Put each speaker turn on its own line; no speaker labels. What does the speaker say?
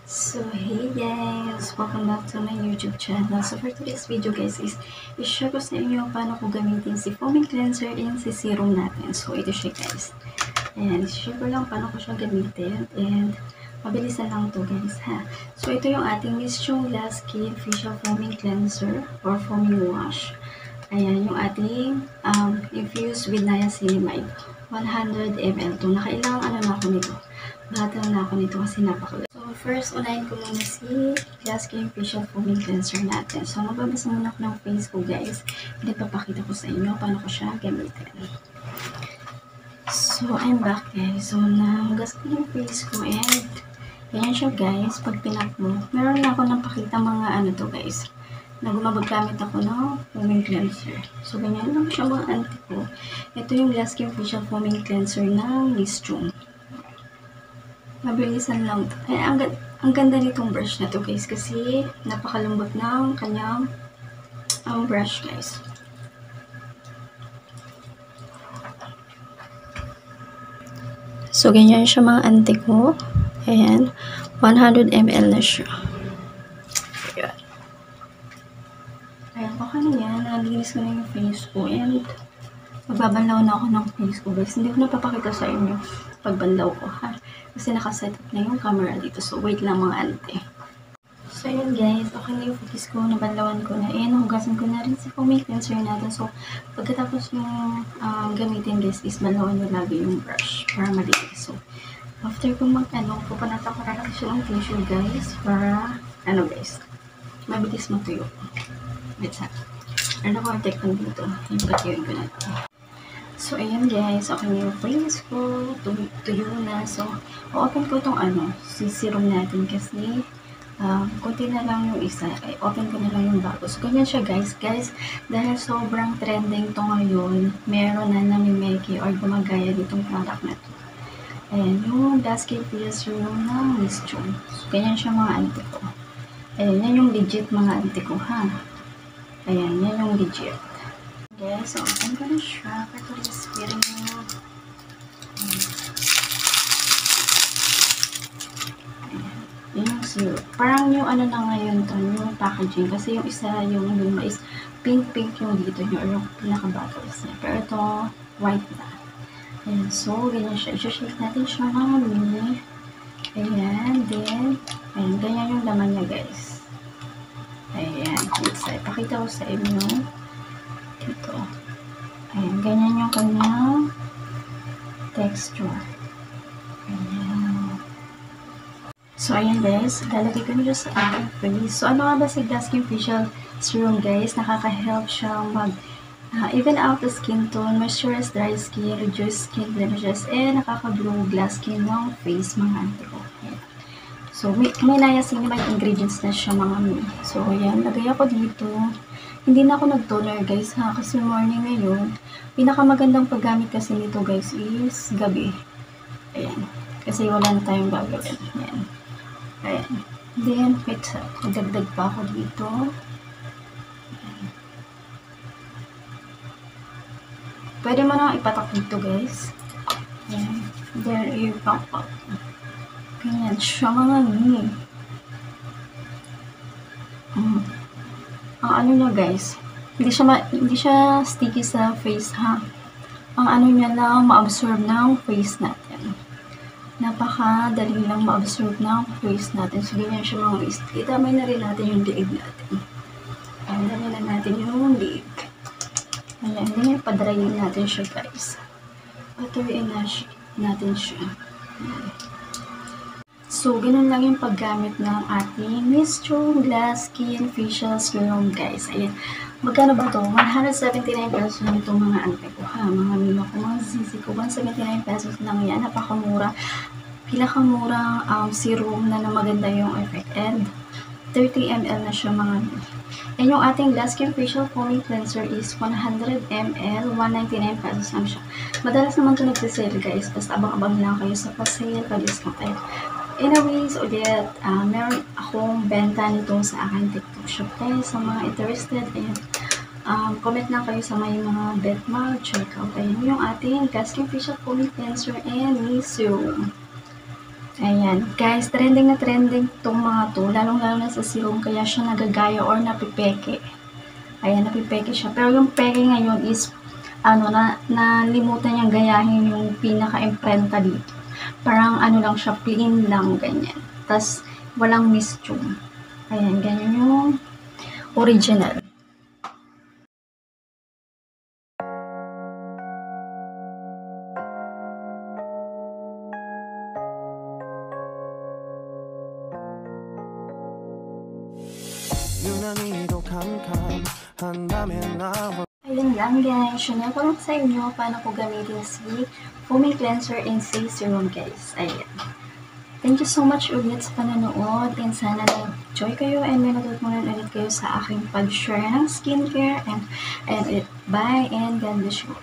So hey guys, welcome back to my YouTube channel. So for today's video guys is i-share ko sa inyo paano ko gamitin si foaming cleanser and si serum natin. So ito siya guys. Ayan, i-share ko lang paano ko siya gamitin and mabilisan lang to guys ha. So ito yung ating Miss Chung Glass Skin Facial Foaming Cleanser or Foaming Wash. Ayan, yung ating infused with niacinamide. 100 ml to. Nakailangan ano na ako nito. Bata na ako nito kasi napakaganda. So, first, unahin ko muna si Glass Skin Facial Foaming Cleanser natin. So, magbabasa muna ako ng face ko, guys. Hindi papakita ko sa inyo paano ko siya gamitin. So, I'm back, guys. So, nahugas ko yung face ko and ganyan siya, guys. Pag pinap mo, meron na ako napakita mga ano to, guys. Na gumagamit ako ng foaming cleanser. So, ganyan lang siya mga anti ko. Ito yung Glass Skin Facial Foaming Cleanser ng Miss Chung. Mabilisan lang. Ay, ang ganda nitong brush na to guys kasi napakalambot ng kanyang brush guys. So, ganyan siya mga ante ko. Ayan. 100 ml na siya. Ayan. Ayan, okay na yan. Nalinis ko na yung face ko and magbabanlaw na ako ng face ko guys. Hindi ko napapakita sa inyo pagbanlaw ko ha. Kasi nakaset up na yung camera dito. So, wait lang mga ante. So, yun guys. Okay na yung face ko. Nabanlawan ko na. And hugasan ko na rin si foaming cleanser natin. So, pagkatapos yung gamitin guys is banlawan nyo lagi yung brush para malinis. So, after kong pupunata ko na lang siya ng tissue guys para, guys, mabilis matuyo. Wait ha. Ano ko ang tekpan dito? Yung patiyuin ko na ito. So, ayan guys, okay na yung face ko, tuyo na. So, open ko itong si serum natin kasi kunti na lang yung isa. Ay, open ko na lang yung bago. So, ganyan siya guys. Guys, dahil sobrang trending to ngayon, meron na namimeki or gumagaya ditong product na to. Ayan, yung Glass Skin Facial Serum ng Miss Chung. So, ganyan siya mga anti ko. Ayan, yan yung legit mga anti ko ha. Ayan, yan yung legit. Guys, so open ko na siya. Ito rin spirit nyo. Yan yung syrup. Parang yung na ngayon to, yung packaging. Kasi yung isa, yung luma is pink-pink yung dito nyo or yung pinaka-bottles niya. Pero ito, white na. Ayan, so ganyan siya. I-shake natin siya ng mini. Ayan, then, ayan, ganyan yung laman niya guys. Ayan, ipakita ko sa inyo. Ito. Ayan, ganyan yung kanyang texture. Ayan. So, ayan guys, lalagay ko nyo sa aking face. So, ano nga ba si Glass Skin Facial Serum guys? Nakaka-help siyang even out the skin tone, moisturize dry skin, reduce skin blemishes, nakaka-glow glass skin ng face mga ante ko. Ayan. So, may niacinamide ingredients na siya mga mi. So, ayan, lagay ako dito. Hindi na ako nag-toner guys ha, kasi morning ngayon. Pinakamagandang paggamit kasi nito guys is gabi. Ayan. Kasi wala na tayong gagawin. Ayan. Ayan. Then, wait, magdagdag pa ako dito. Ayan. Pwede mo na ipatak dito guys. Ayan. Then, i-pump up. Ganyan siya mga ni. Ang niya guys, hindi siya sticky sa face ha. Ang niya lang ma-absorb ng face natin. Napaka-dali lang ma-absorb ng face natin. So, ganyan siya mga guys. Itamay na rin natin yung liig natin. Ayan, dami na natin yung liig. Ayan, ganyan padrayin natin siya guys. Patuloyin natin siya. Ayan. So, ganun lang yung paggamit ng ating Miss Chung Glass Skin Facial Serum guys. Ayan. Magkano ba ito? 179 pesos lang itong mga ante ko ha. Mga mima ko, mga sisi ko. 179 pesos lang yan. Napakamura. Pinakamura serum na maganda yung effect. And 30 ml na siya mga mima. And yung ating Glass Skin Facial Foaming Cleanser is 100 ml. 199 pesos lang siya. Madalas naman ito nagsisale guys. Basta abang-abang lang kayo sa pa-sale, pa-discount tayo. Anyways, ulit, meron akong benta nito sa aking TikTok shop guys. Sa mga interested, ayan, comment lang kayo sa may mga bet mag-check out. Ayan yung ating Glass Skin Facial Foaming Cleanser and Serum. Ayan, guys, trending na trending tong mga to, lalong-lalo na sa serum, kaya siya nagagaya or napipeke. Ayan, napipeke siya. Pero yung peke ngayon is, nalimutan niyang gayahin yung pinaka-imprenta dito. Parang lang siya, plain lang, ganyan. Tas walang mistune. Ayan, ganyan yung original. Ayun lang guys, share ko lang sa inyo paano ko gamitin si foaming cleanser and face serum guys. Ayan. Thank you so much ulit sa panonood and sana na-enjoy kayo and may natutunan ulit kayo sa aking pag-share ng skincare and bye and God bless you.